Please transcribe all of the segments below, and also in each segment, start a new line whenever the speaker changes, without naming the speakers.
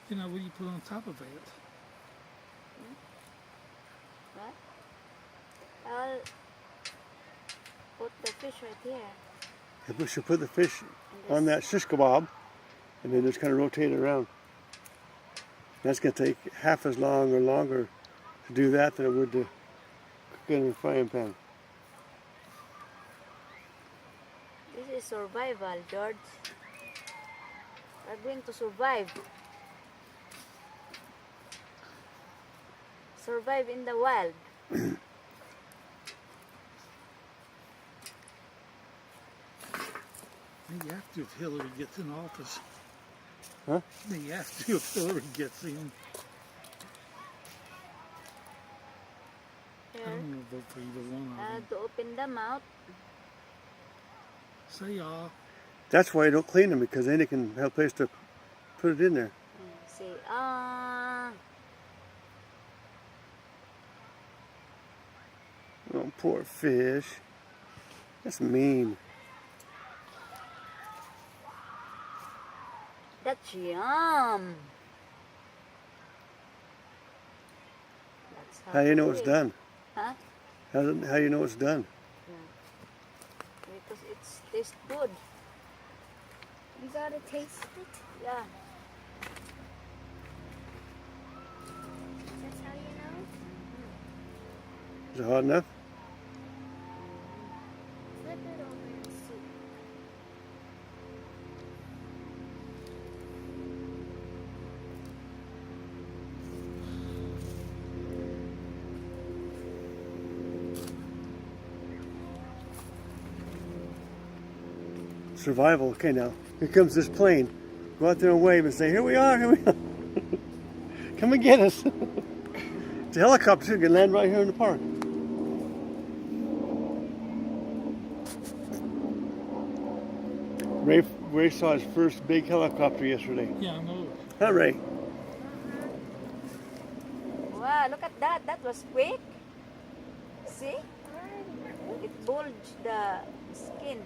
You know, what do you put on top of that?
What? I'll put the fish right here.
We should put the fish on that shish kebab and then just kind of rotate it around. That's going to take half as long or longer to do that than it would to cook it in a frying pan.
This is survival, George. We're going to survive. Survive in the wild.
You have to if Hillary gets in office.
Huh?
You have to if Hillary gets in.
Here.
I'm going to vote for either one of them.
To open the mouth.
Say y'all.
That's why you don't clean them, because then you can have a place to put it in there.
Say,
Oh, poor fish. That's mean.
That's yum. That's
How do you know
to
it's
eat.
done?
Huh?
How do you know it's done?
Because it tastes good.
You gotta taste it.
Yeah.
That's how you know.
Is it hot enough?
Flip it over and see.
Survival. Okay, now here comes this plane. Go out there and wave and say, "Here we are, here we are." Come and get us. It's a helicopter. You can land right here in the park. Ray saw his first big helicopter yesterday.
Yeah, I know.
Huh, Ray?
Wow, look at that. That was quick. See? It bulged the skin.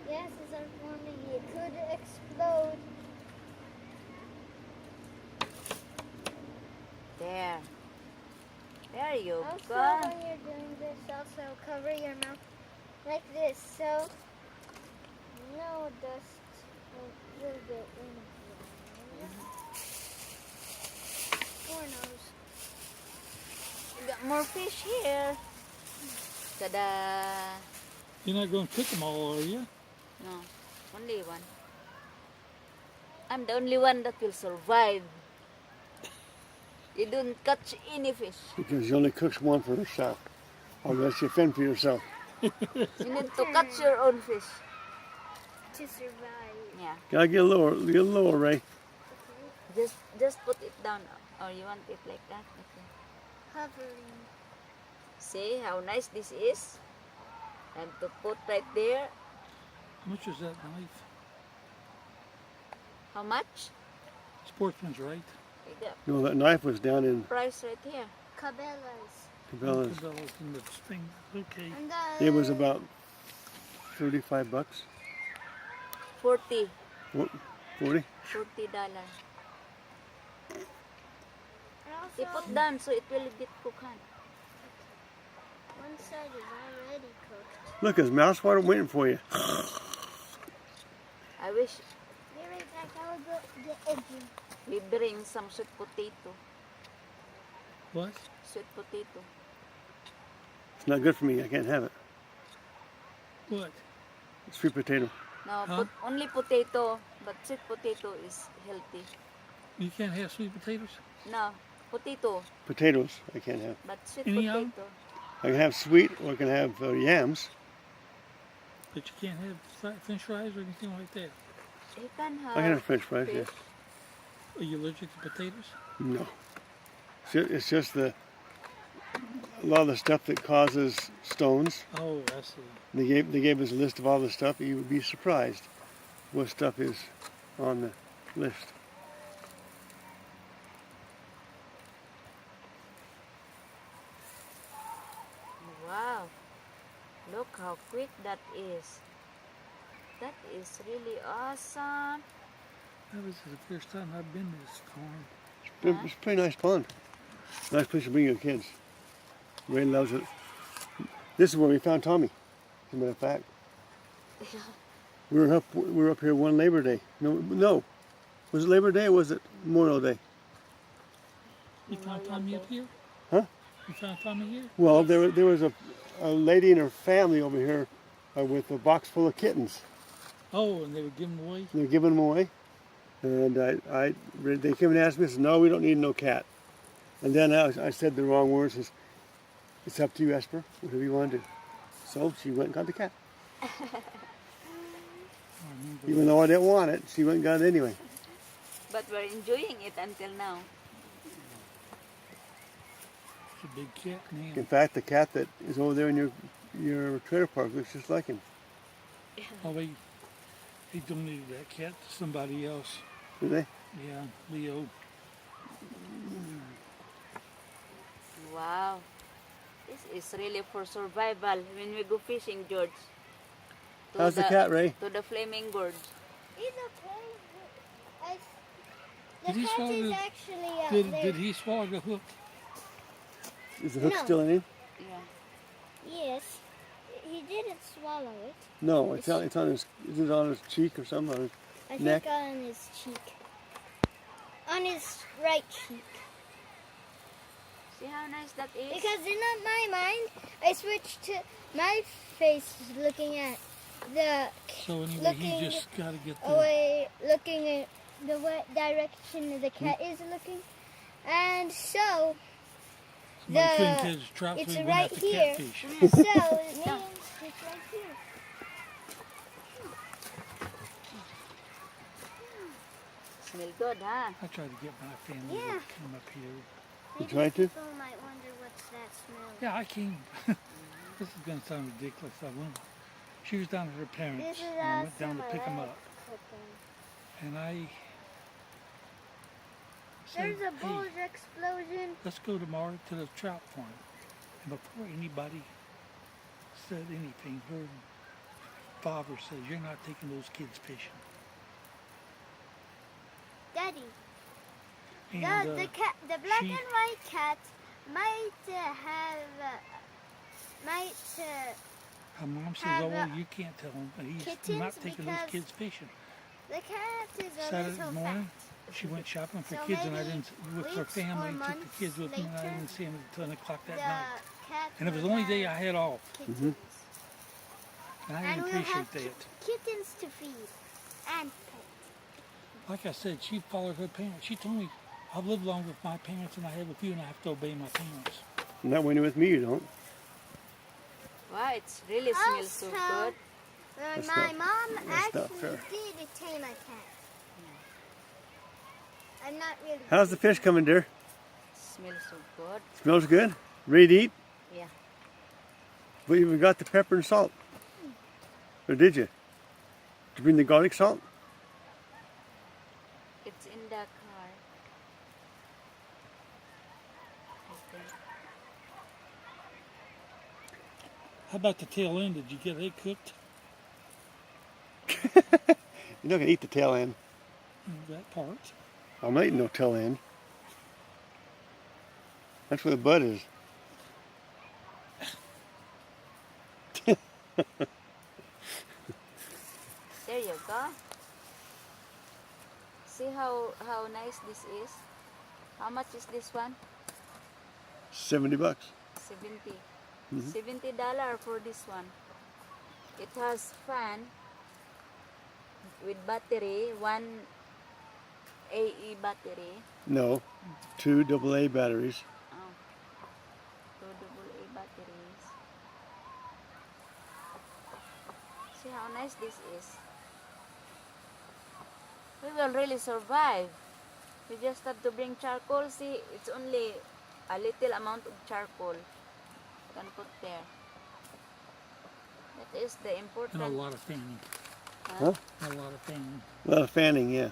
Yes, as I'm warning you, it could explode.
There. There you
Also,
go.
when you're doing this, also cover your mouth like this, so no dust will get in your nose.
We got more fish here. Ta-da!
You're not going to cook them all, are you?
No, only one. I'm the only one that will survive. You don't catch any fish.
Because you only cooks one for herself. Or else you fend for yourself.
You need to catch your own fish.
To survive.
Yeah.
Gotta get lower, Ray.
Just put it down. Or you want it like that? Okay.
Hovering.
See how nice this is? And to put right there.
How much is that knife?
How much?
Sportsman's right.
No, that knife was down in
Price right here.
Cabela's.
Cabela's.
$2 in the thing. Okay.
And
It was about $35.
40.
What? 40?
$40.
and
You
also,
put down so it will get cooked.
one side is already cooked.
Look, there's mouse water waiting for you.
I wish
Be right back, I will go get edgy.
we bring some sweet potato.
What?
Sweet potato.
It's not good for me. I can't have it.
What?
Sweet potato.
No,
Huh?
only potato, but sweet potato is healthy.
You can't have sweet potatoes?
No, potato,
Potatoes I can't have.
but sweet
Any
potato.
of 'em?
I can have sweet or I can have yams.
But you can't have french fries or anything like that?
You can have,
I can have french fries, yes.
fish.
Are you allergic to potatoes?
No. It's just a lot of the stuff that causes stones.
Oh, I see.
They gave us a list of all the stuff. You would be surprised what stuff is on the list.
Wow, look how quick that is. That is really awesome.
That was the first time I've been to this farm.
It's a pretty nice pond. Nice place to bring your kids. Ray loves it. This is where we found Tommy, as a matter of fact. We were up here one Labor Day. No. Was it Labor Day or was it Memorial Day?
You found Tommy up here?
Huh?
You found Tommy here?
Well, there was a lady and her family over here with a box full of kittens.
Oh, and they were giving away?
They're giving them away. And they came and asked me, I said, no, we don't need no cat. And then I said the wrong words. I said, it's up to you, Esper, whatever you want to do. So she went and got the cat. Even though I didn't want it, she went and got it anyway.
But we're enjoying it until now.
It's a big cat now.
In fact, the cat that is over there in your trailer park looks just like him.
Oh, they donated that cat to somebody else.
Did they?
Yeah, Leo.
Wow. This is really for survival when we go fishing, George.
How's the cat, Ray?
To the flaming gorge.
He's okay. The
Did he
cat
swallow
is
the-
actually out there.
Did he swallow the hook?
Is the hook
No.
still in him?
Yeah.
Yes. He didn't swallow it.
No, it's on his. Is it on his cheek or something? On his
I
neck?
think on his cheek. On his right cheek.
See how nice that is?
Because in my mind, I switched to my face looking at the
So anyway,
looking
he just got to get the...
away, looking at the direction the cat is looking, and so
Somebody couldn't
the-
catch his trout, so
it's
he went
right
out to
here.
catfish.
so it means it's right here.
Smell good, huh?
I tried to get my family
Yeah.
to come up here.
You tried to?
People might wonder what's that smell.
Yeah, I came. This is going to sound ridiculous. I went. She was down at her parents,
This is
and I went down to pick them up. And I said,
There's a
hey,
bulge explosion.
let's go tomorrow to the trout farm. And before anybody said anything, her father says, you're not taking those kids fishing.
Daddy,
And
the cat, the black
she-
and white cat might have
her mom says,
have,
oh, well, you can't tell him, but he's
kittens
not taking those
because
kids fishing.
the cat is a
Saturday
little
morning,
fat.
she went shopping for
So
kids, and I
maybe
didn't, with her
weeks
family,
or
took the
months
kids with me, and I
later,
didn't see them until 10 o'clock
The
that night.
cat
And it was the
will
only day I
have
had off,
kittens.
and I
And
didn't
we'll
appreciate
have
that.
kittens to feed and pet.
Like I said, she followed her parents. She told me, I've lived longer with my parents than I have with you, and I have to obey my parents.
Not when you're with me, you don't.
Wow, it's really smells so
Also,
good.
That's
my
not-
mom
that's not
actually
fair.
did tame a cat. I'm not really.
How's the fish coming, dear?
Smells so good.
Smells good? Ready to eat?
Yeah.
But you even got the pepper and salt. Or did you? Did you bring the garlic salt?
It's in the car. Okay.
How about the tail end? Did you get it cooked?
You're not going to eat the tail end.
That part.
I'm not eating no tail end. That's where the bud is.
There you go. See how nice this is? How much is this one?
$70.
70.
Mhm.
$70 for this one. It has fan with battery, one AE battery.
No, 2 AA batteries.
Oh, 2 AA batteries. See how nice this is. We will really survive. We just have to bring charcoal. See, it's only a little amount of charcoal you can put there. That is the important.
And a lot of fanning.
Huh?
A lot of fanning.
A lot of fanning, yeah.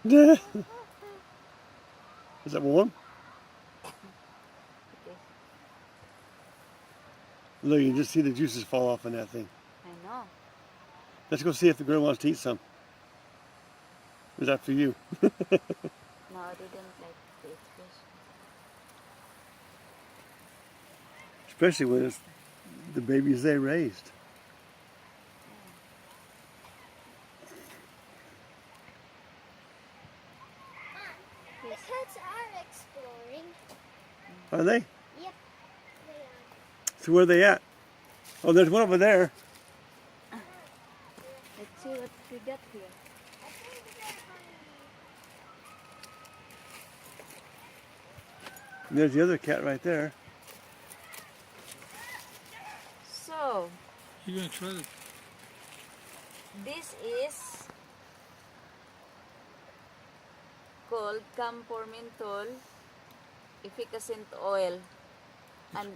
Yeah.
Is that warm?
Okay.
Look, you can just see the juices fall off in that thing.
I know.
Let's go see if the girl wants to eat some. Is that for you?
No, they don't like to eat fish.
Especially when it's the babies they raised.
The cats are exploring.
Are they?
Yep, they are.
So where are they at? Oh, there's one over there.
Let's see what we got here.
I think they're
And there's the other cat right there.
So,
You're gonna try to.
this is called camphor menthol efficacent oil, and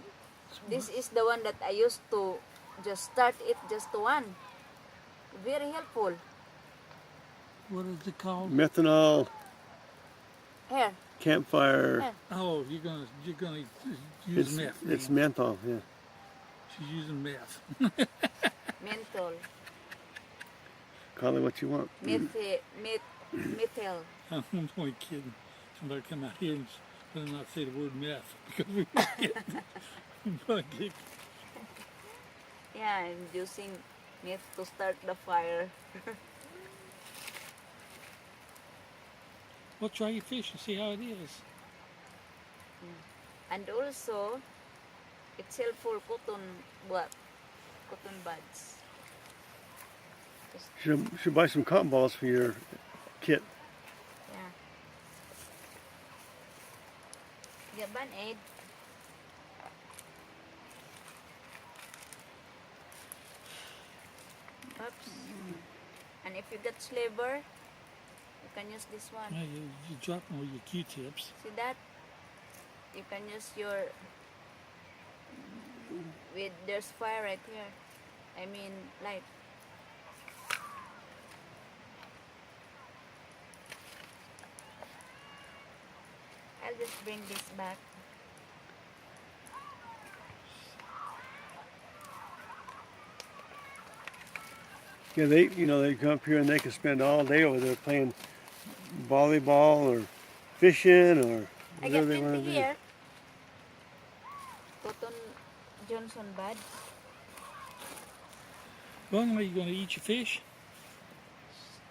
this is the one that I used to just start it just one. Very helpful.
What is it called?
Methanol,
Here,
campfire.
here.
Oh, you're gonna use meth.
It's menthol, yeah.
She's using meth.
Menthol.
Call it what you want.
Methyl.
I'm only kidding. Somebody come out here and better not say the word meth because we're gonna get.
Yeah, I'm using meth to start the fire.
Well, try your fish and see how it is.
And also, it's helpful cotton buds.
Should buy some cotton balls for your kit.
Yeah. Yeah, Band-Aid. Oops. And if you get sliver, you can use this one.
Yeah, you drop all your Q-tips.
See that? You can use your there's fire right here. I mean light. I'll just bring this back.
Yeah, they come up here and they can spend all day over there playing volleyball or fishing or
I
whatever
got
they want
plenty
to do.
here. Cotton Johnson bud.
Well, are you gonna eat your fish?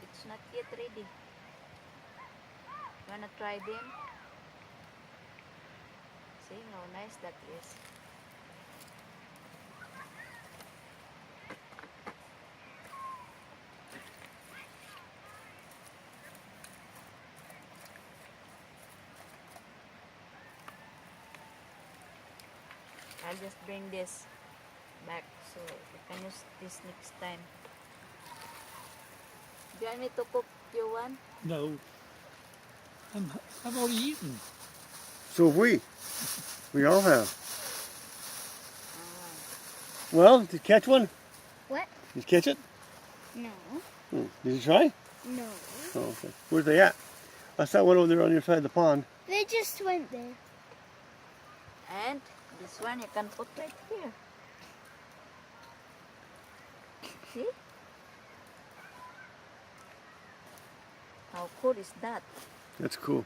It's not yet ready. Wanna try them? See how nice that is. I'll just bring this back so we can use this next time. Do you want me to cook you one?
No. I've already eaten.
So have we. We all have. Well, did you catch one?
What?
Did you catch it?
No.
Did you try?
No.
Oh, okay. Where's they at? I saw one over there on your side of the pond.
They just went there.
And this one you can put right here. See? How cool is that?
That's cool.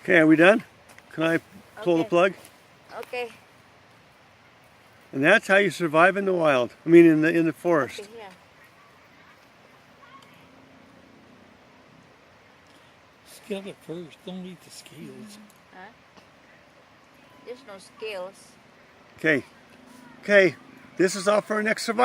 Okay, are we done? Can I pull the
Okay.
plug?
Okay.
And that's how you survive in the wild. I mean, in the forest.
Okay, here.
Scale it first. Don't eat the scales.
Huh? There's no scales.
Okay. Okay. This is all for our next survival.